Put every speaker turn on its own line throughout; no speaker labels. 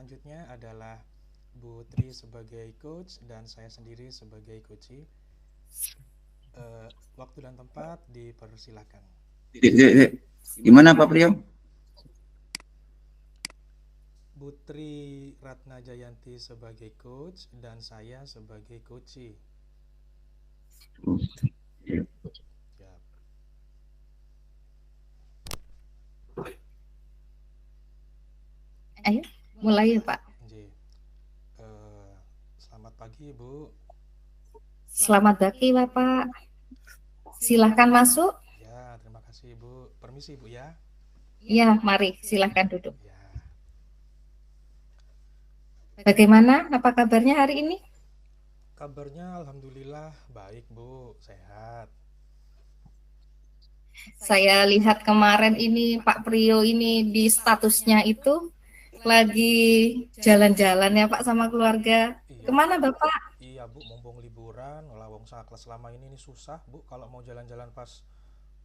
selanjutnya adalah Bu Tri sebagai coach dan saya sendiri sebagai coachee. Waktu dan tempat dipersilahkan.
Gimana Pak Priyo?
Bu Tri Ratna Jayanti sebagai coach dan saya sebagai coachee. Ya,
Ayo, mulai ya Pak.
J. Selamat pagi Bu.
Selamat pagi Bapak. Silahkan masuk.
Ya, terima kasih Bu. Permisi Bu ya.
Ya, mari silahkan duduk.
Ya,
Bagaimana? Apa kabarnya hari ini?
kabarnya alhamdulillah baik Bu, sehat.
Saya lihat kemarin ini Pak Priyo ini di statusnya itu lagi jalan-jalan ya Pak sama keluarga.
Iya Bu.
Kemana Bapak?
Iya Bu, mumpung liburan, lawang saklar selama ini susah Bu kalau mau jalan-jalan pas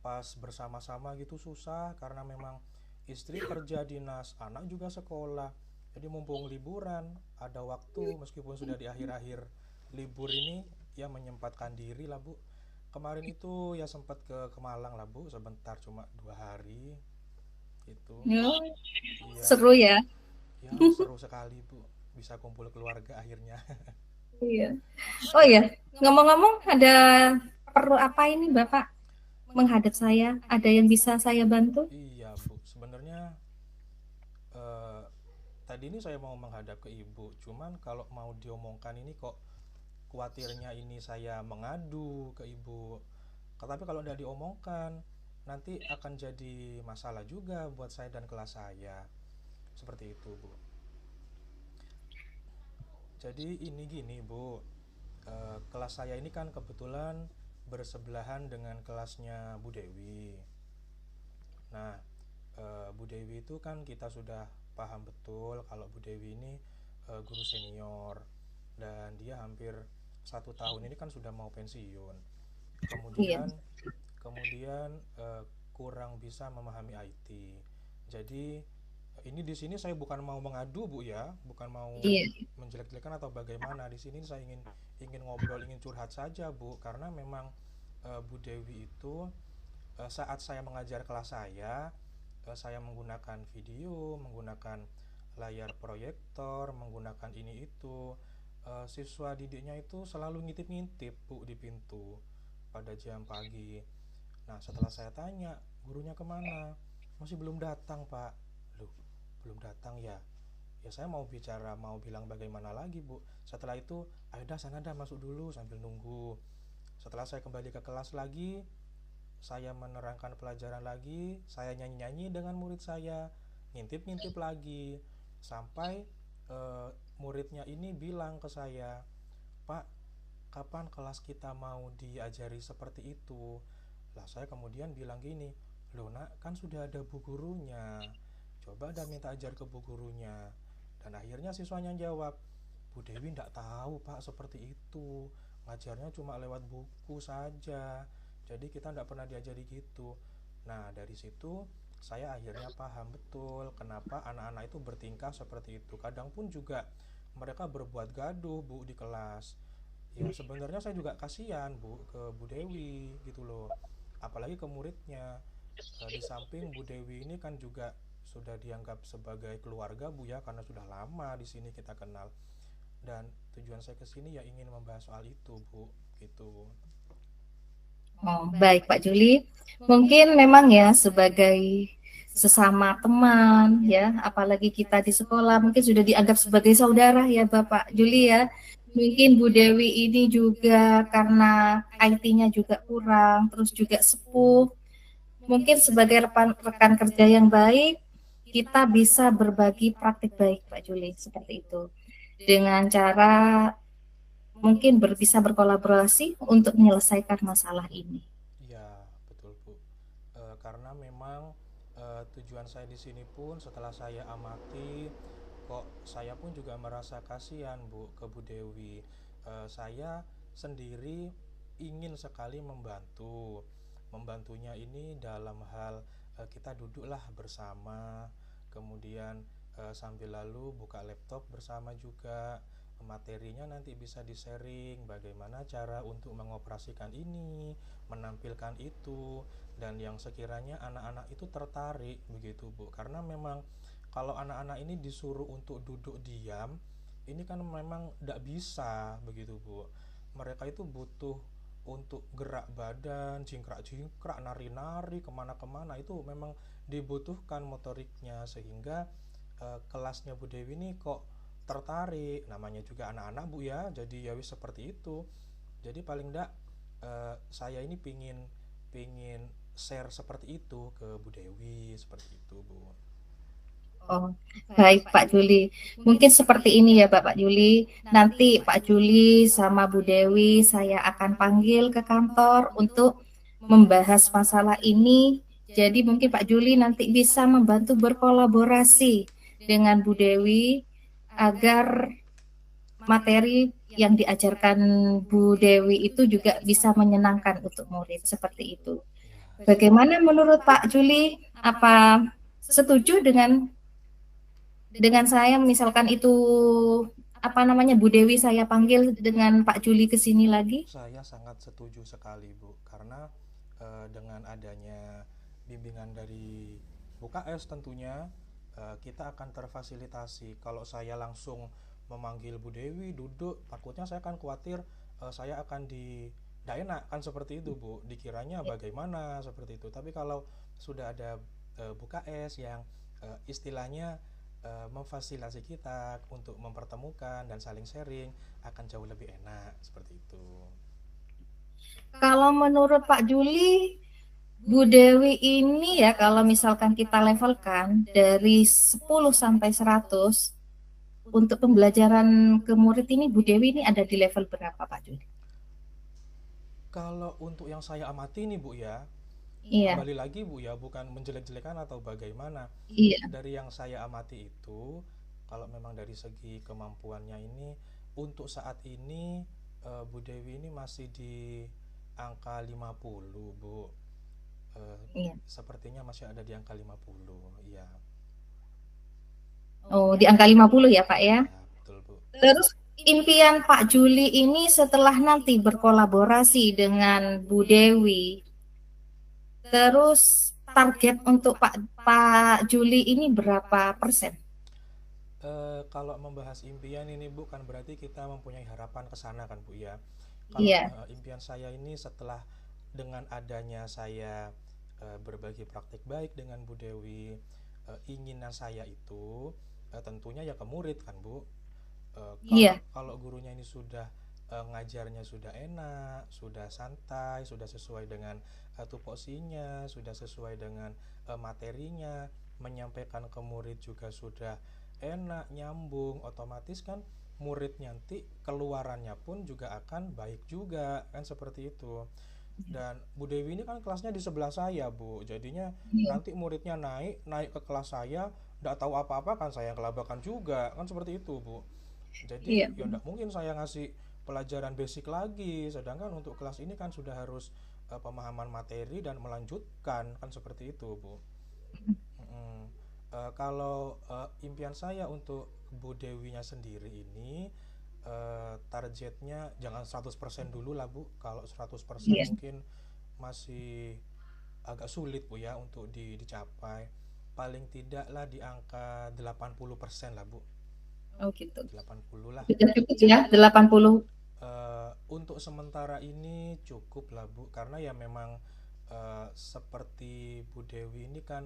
pas bersama-sama gitu susah karena memang istri kerja dinas, anak juga sekolah. Jadi mumpung liburan, ada waktu meskipun sudah di akhir-akhir libur ini ya menyempatkan diri lah Bu. Kemarin itu ya sempat ke Malang lah Bu, sebentar cuma 2 hari itu.
Oh,
Iya,
seru ya.
ya seru sekali Bu, bisa kumpul keluarga akhirnya.
Iya. Oh ya, ngomong-ngomong ada perlu apa ini Bapak menghadap saya? Ada yang bisa saya bantu?
Iya Bu, sebenarnya eh, tadi ini saya mau menghadap ke Ibu, cuman kalau mau diomongkan ini kok khawatirnya ini saya mengadu ke Ibu. Tapi kalau udah diomongkan, nanti akan jadi masalah juga buat saya dan kelas saya. Seperti itu, Bu. Jadi ini gini, Bu. Kelas saya ini kan kebetulan bersebelahan dengan kelasnya Bu Dewi. Nah, Bu Dewi itu kan kita sudah paham betul kalau Bu Dewi ini guru senior dan dia hampir 1 tahun ini kan sudah mau pensiun.
Iya.
Kemudian kemudian kurang bisa memahami IT. Jadi ini di sini saya bukan mau mengadu Bu ya, bukan mau
Iya.
menjelek-jelekan atau bagaimana. Di sini saya ingin ingin ngobrol, ingin curhat saja Bu, karena memang Bu Dewi itu saat saya mengajar kelas saya menggunakan video, menggunakan layar proyektor, menggunakan ini itu. Siswa didiknya itu selalu ngintip-ngintip Bu di pintu pada jam pagi. Nah, setelah saya tanya, gurunya kemana? Masih belum datang, Pak. Loh, belum datang ya? Ya saya mau bicara, mau bilang bagaimana lagi, Bu. Setelah itu, ayo dah sana dah masuk dulu sambil nunggu. Setelah saya kembali ke kelas lagi, saya menerangkan pelajaran lagi, saya nyanyi-nyanyi dengan murid saya, ngintip-ngintip lagi, sampai muridnya ini bilang ke saya, Pak, kapan kelas kita mau diajari seperti itu? Lah saya kemudian bilang gini, loh nak kan sudah ada bu gurunya, coba dah minta ajar ke bu gurunya. Dan akhirnya siswanya jawab, Bu Dewi tidak tahu pak seperti itu, ngajarnya cuma lewat buku saja, jadi kita tidak pernah diajari gitu. Nah dari situ saya akhirnya paham betul kenapa anak-anak itu bertingkah seperti itu. Kadang pun juga mereka berbuat gaduh Bu di kelas. Ya sebenarnya saya juga kasihan Bu ke Bu Dewi gitu loh, apalagi ke muridnya. Di samping Bu Dewi ini kan juga sudah dianggap sebagai keluarga Bu ya, karena sudah lama di sini kita kenal. Dan tujuan saya ke sini ya ingin membahas soal itu Bu, gitu.
Oh, baik Pak Juli. Mungkin memang ya sebagai sesama teman ya, apalagi kita di sekolah mungkin sudah dianggap sebagai saudara ya Bapak Juli ya. Mungkin Bu Dewi ini juga karena IT-nya juga kurang, terus juga sepuh. Mungkin sebagai rekan kerja yang baik, kita bisa berbagi praktik baik Pak Juli seperti itu. Dengan cara mungkin bisa berkolaborasi untuk menyelesaikan masalah ini.
Ya betul Bu. Karena memang tujuan saya di sini pun setelah saya amati, kok saya pun juga merasa kasihan Bu ke Bu Dewi. Saya sendiri ingin sekali membantu, membantunya ini dalam hal kita duduklah bersama, kemudian sambil lalu buka laptop bersama juga, materinya nanti bisa di-sharing bagaimana cara untuk mengoperasikan ini, menampilkan itu, dan yang sekiranya anak-anak itu tertarik begitu Bu, karena memang kalau anak-anak ini disuruh untuk duduk diam, ini kan memang tidak bisa begitu Bu. Mereka itu butuh untuk gerak badan, jingkrak-jingkrak, nari-nari, kemana-kemana, itu memang dibutuhkan motoriknya, sehingga kelasnya Bu Dewi ini kok tertarik, namanya juga anak-anak Bu ya, jadi ya wis seperti itu. Jadi paling enggak saya ini pingin pingin share seperti itu ke Bu Dewi, seperti itu Bu.
Oh, baik Pak Juli. Mungkin seperti ini ya Bapak Juli. Nanti Pak Juli sama Bu Dewi saya akan panggil ke kantor untuk membahas masalah ini. Jadi mungkin Pak Juli nanti bisa membantu berkolaborasi dengan Bu Dewi agar materi yang diajarkan Bu Dewi itu juga bisa menyenangkan untuk murid seperti itu.
Ya,
Bagaimana menurut Pak Juli? Apa setuju dengan saya misalkan itu apa namanya Bu Dewi saya panggil dengan Pak Juli ke sini lagi?
saya sangat setuju sekali Bu, karena dengan adanya bimbingan dari UKS tentunya kita akan terfasilitasi. Kalau saya langsung memanggil Bu Dewi duduk, takutnya saya akan khawatir saya akan tidak enak kan, seperti itu Bu. Dikiranya bagaimana seperti itu. Tapi kalau sudah ada Bu KS yang istilahnya memfasilitasi kita untuk mempertemukan dan saling sharing, akan jauh lebih enak seperti itu.
Kalau menurut Pak Juli, Bu Dewi ini ya kalau misalkan kita levelkan dari 10 sampai 100 untuk pembelajaran ke murid ini Bu Dewi ini ada di level berapa Pak Juli?
Kalau untuk yang saya amati nih Bu ya,
Iya,
kembali lagi Bu ya, bukan menjelek-jelekan atau bagaimana.
iya,
Dari yang saya amati itu, kalau memang dari segi kemampuannya ini, untuk saat ini Bu Dewi ini masih di angka 50 Bu. Eh,
iya.
Sepertinya masih ada di angka 50, ya.
Oh, di angka 50 ya Pak ya.
Ya, betul Bu.
Terus impian Pak Juli ini setelah nanti berkolaborasi dengan Bu Dewi, terus target untuk Pak Juli ini berapa persen?
Kalau membahas impian ini Bu, kan berarti kita mempunyai harapan ke sana kan Bu ya. Kalau
Iya,
impian saya ini setelah dengan adanya saya berbagi praktik baik dengan Bu Dewi, inginan saya itu tentunya ya ke murid kan Bu. Kalau
iya,
kalau gurunya ini sudah ngajarnya sudah enak, sudah santai, sudah sesuai dengan tupoksinya, sudah sesuai dengan materinya, menyampaikan ke murid juga sudah enak, nyambung, otomatis kan murid nanti keluarannya pun juga akan baik juga kan, seperti itu. Dan Bu Dewi ini kan kelasnya di sebelah saya Bu, jadinya
iya,
nanti muridnya naik naik ke kelas saya, nggak tahu apa-apa kan, saya yang kelabakan juga kan, seperti itu Bu. Jadi
iya.
ya nggak mungkin saya ngasih pelajaran basic lagi, sedangkan untuk kelas ini kan sudah harus pemahaman materi dan melanjutkan kan, seperti itu Bu. Mm. Kalau impian saya untuk Bu Dewinya sendiri ini, targetnya jangan 100% dulu lah Bu. Kalau 100%
Iya.
mungkin masih agak sulit Bu ya untuk dicapai. Paling tidak lah di angka 80% lah Bu.
Oh gitu.
80 lah.
Sudah cukup ya 80.
Untuk sementara ini cukup lah Bu, karena ya memang seperti Bu Dewi ini kan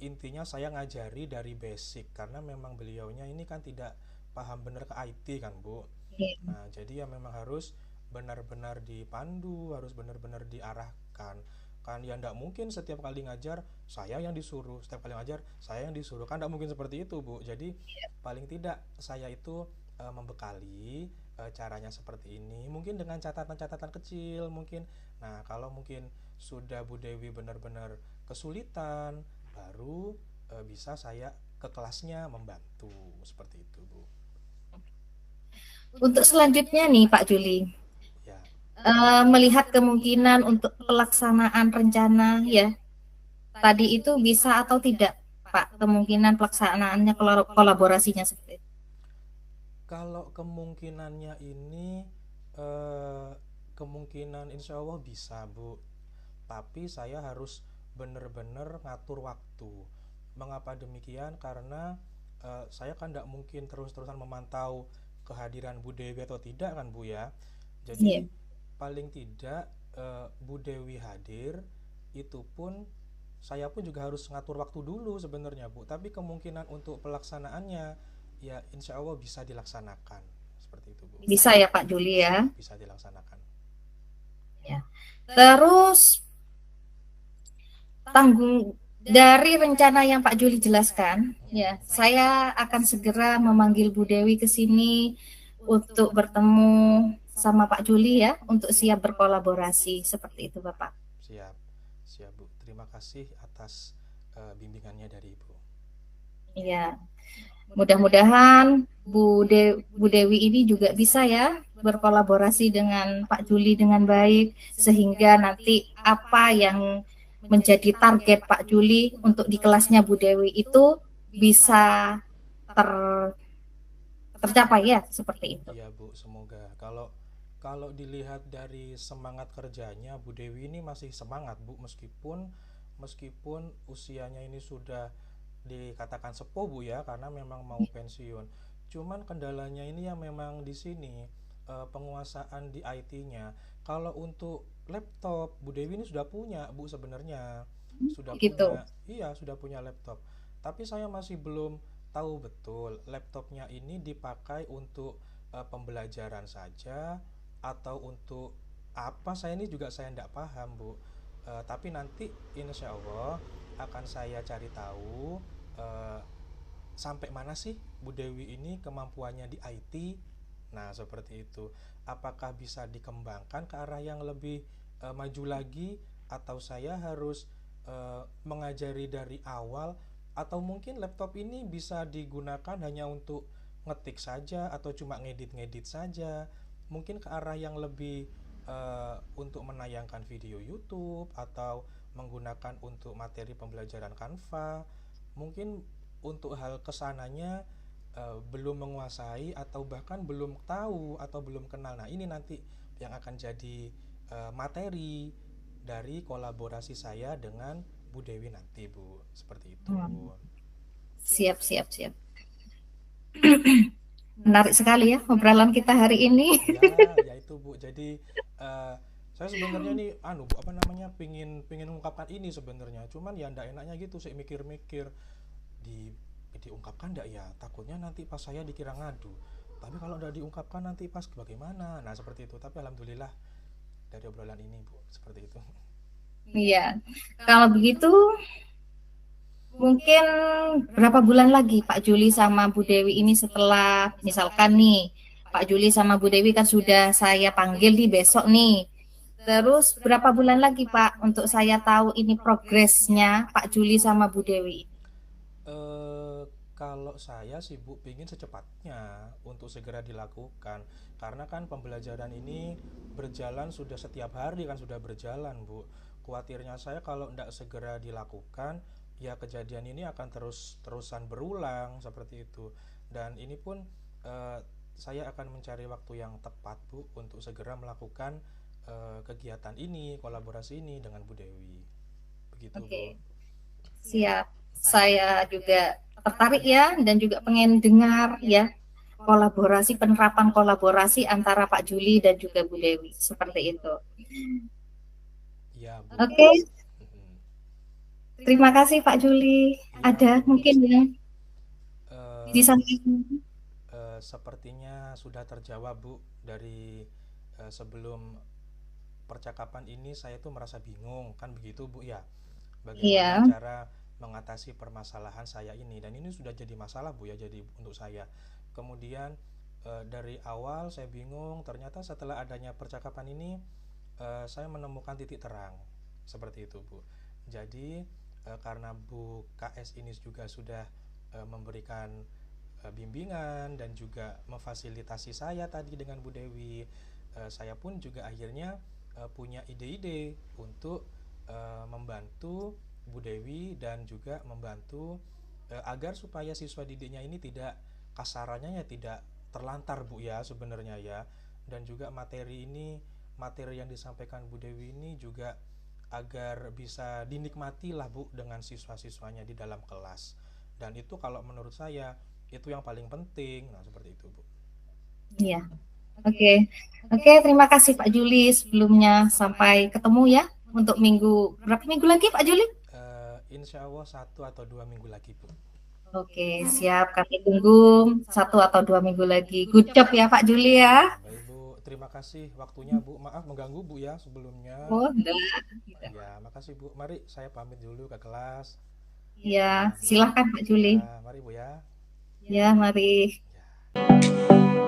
intinya saya ngajari dari basic, karena memang beliaunya ini kan tidak paham bener ke IT kan Bu.
Iya.
Nah jadi ya memang harus benar-benar dipandu, harus benar-benar diarahkan kan, ya ndak mungkin setiap kali ngajar saya yang disuruh, setiap kali ngajar saya yang disuruh, kan ndak mungkin seperti itu Bu. Jadi paling tidak saya itu membekali caranya seperti ini, mungkin dengan catatan-catatan kecil mungkin. Nah kalau mungkin sudah Bu Dewi benar-benar kesulitan, baru bisa saya ke kelasnya membantu, seperti itu Bu.
Untuk selanjutnya nih Pak Juli,
Ya,
melihat kemungkinan untuk pelaksanaan rencana ya tadi itu bisa atau tidak Pak, kemungkinan pelaksanaannya kolaborasinya seperti itu?
Kalau kemungkinannya ini eh, kemungkinan insya Allah bisa Bu, tapi saya harus benar-benar ngatur waktu. Mengapa demikian? Karena saya kan tidak mungkin terus-terusan memantau kehadiran Bu Dewi atau tidak kan Bu ya.
Iya.
Jadi paling tidak Bu Dewi hadir itu pun saya pun juga harus ngatur waktu dulu sebenarnya Bu. Tapi kemungkinan untuk pelaksanaannya ya insya Allah bisa dilaksanakan seperti itu Bu.
Bisa ya Pak Juli ya.
Bisa dilaksanakan.
Ya. Terus tanggung dari rencana yang Pak Juli jelaskan, ya, saya akan segera memanggil Bu Dewi ke sini untuk bertemu sama Pak Juli ya, untuk siap berkolaborasi seperti itu Bapak.
Siap, siap Bu. Terima kasih atas bimbingannya dari Ibu.
Iya, mudah-mudahan Bu Dewi ini juga bisa ya berkolaborasi dengan Pak Juli dengan baik, sehingga nanti apa yang menjadi target Pak Juli untuk di kelasnya Bu Dewi itu bisa ter, tercapai ya, seperti itu.
Iya Bu, semoga. Kalau kalau dilihat dari semangat kerjanya Bu Dewi ini masih semangat Bu, meskipun meskipun usianya ini sudah dikatakan sepuh Bu ya, karena memang mau pensiun. Cuman kendalanya ini yang memang di sini penguasaan di IT-nya. Kalau untuk laptop Bu Dewi ini sudah punya Bu sebenarnya. Sudah
Gitu.
punya, iya sudah punya laptop. Tapi saya masih belum tahu betul laptopnya ini dipakai untuk pembelajaran saja atau untuk apa, saya ini juga saya tidak paham Bu. Tapi nanti insya Allah akan saya cari tahu eh, sampai mana sih Bu Dewi ini kemampuannya di IT. Nah seperti itu, apakah bisa dikembangkan ke arah yang lebih maju lagi, atau saya harus mengajari dari awal, atau mungkin laptop ini bisa digunakan hanya untuk ngetik saja atau cuma ngedit-ngedit saja, mungkin ke arah yang lebih untuk menayangkan video YouTube atau menggunakan untuk materi pembelajaran Canva. Mungkin untuk hal kesananya belum menguasai atau bahkan belum tahu atau belum kenal. Nah ini nanti yang akan jadi materi dari kolaborasi saya dengan Bu Dewi nanti Bu, seperti itu.
Siap, siap, siap. Menarik sekali ya obrolan kita hari ini.
Ya itu Bu. Jadi saya sebenarnya nih Bu, apa namanya, pingin mengungkapkan ini sebenarnya. Cuman ya ndak enaknya gitu, saya mikir-mikir di diungkapkan ndak ya, takutnya nanti pas saya dikira ngadu. Tapi kalau udah diungkapkan nanti pas bagaimana? Nah, seperti itu. Tapi alhamdulillah dari obrolan ini Bu, seperti itu.
Iya. Kalau begitu mungkin berapa bulan lagi Pak Juli sama Bu Dewi ini, setelah misalkan nih Pak Juli sama Bu Dewi kan sudah saya panggil di besok nih. Terus berapa bulan lagi Pak untuk saya tahu ini progresnya Pak Juli sama Bu Dewi?
Eh, Kalau saya sih Bu pingin secepatnya untuk segera dilakukan, karena kan pembelajaran ini berjalan sudah setiap hari kan, sudah berjalan Bu. Khawatirnya saya kalau tidak segera dilakukan ya kejadian ini akan terus-terusan berulang seperti itu. Dan ini pun eh, saya akan mencari waktu yang tepat Bu untuk segera melakukan kegiatan ini, kolaborasi ini dengan Bu Dewi. Begitu Bu.
Oke, siap. Saya juga tertarik ya, dan juga pengen dengar ya kolaborasi, penerapan kolaborasi antara Pak Juli dan juga Bu Dewi seperti itu.
Ya Bu.
Oke,
Mhm.
terima kasih Pak Juli.
Iya
Ada
Bu.
mungkin ya
Eh,
disampaikan.
Sepertinya sudah terjawab Bu. Dari sebelum percakapan ini saya tuh merasa bingung kan, begitu Bu ya, bagaimana
Iya,
cara mengatasi permasalahan saya ini, dan ini sudah jadi masalah Bu ya, jadi untuk saya. Kemudian dari awal saya bingung, ternyata setelah adanya percakapan ini saya menemukan titik terang seperti itu Bu. Jadi karena Bu KS ini juga sudah memberikan bimbingan dan juga memfasilitasi saya tadi dengan Bu Dewi, saya pun juga akhirnya punya ide-ide untuk membantu Bu Dewi dan juga membantu agar supaya siswa didiknya ini tidak kasarannya ya tidak terlantar Bu ya sebenarnya ya, dan juga materi yang disampaikan Bu Dewi ini juga agar bisa dinikmati lah Bu dengan siswa-siswanya di dalam kelas, dan itu kalau menurut saya itu yang paling penting. Nah seperti itu Bu.
Iya. Oke. Oke, terima kasih Pak Juli sebelumnya. Sampai ketemu ya untuk berapa minggu lagi Pak Juli?
Insya Allah 1 atau 2 minggu lagi Bu.
Oke, siap. Kami tunggu 1 atau 2 minggu lagi. Good job ya Pak Juli ya.
Baik Bu, terima kasih waktunya Bu. Maaf mengganggu Bu ya sebelumnya.
Oh, enggak.
Ya, makasih Bu. Mari saya pamit dulu ke kelas.
Ya, silahkan Pak Juli.
Ya, mari Bu ya.
Ya, mari.
Ya.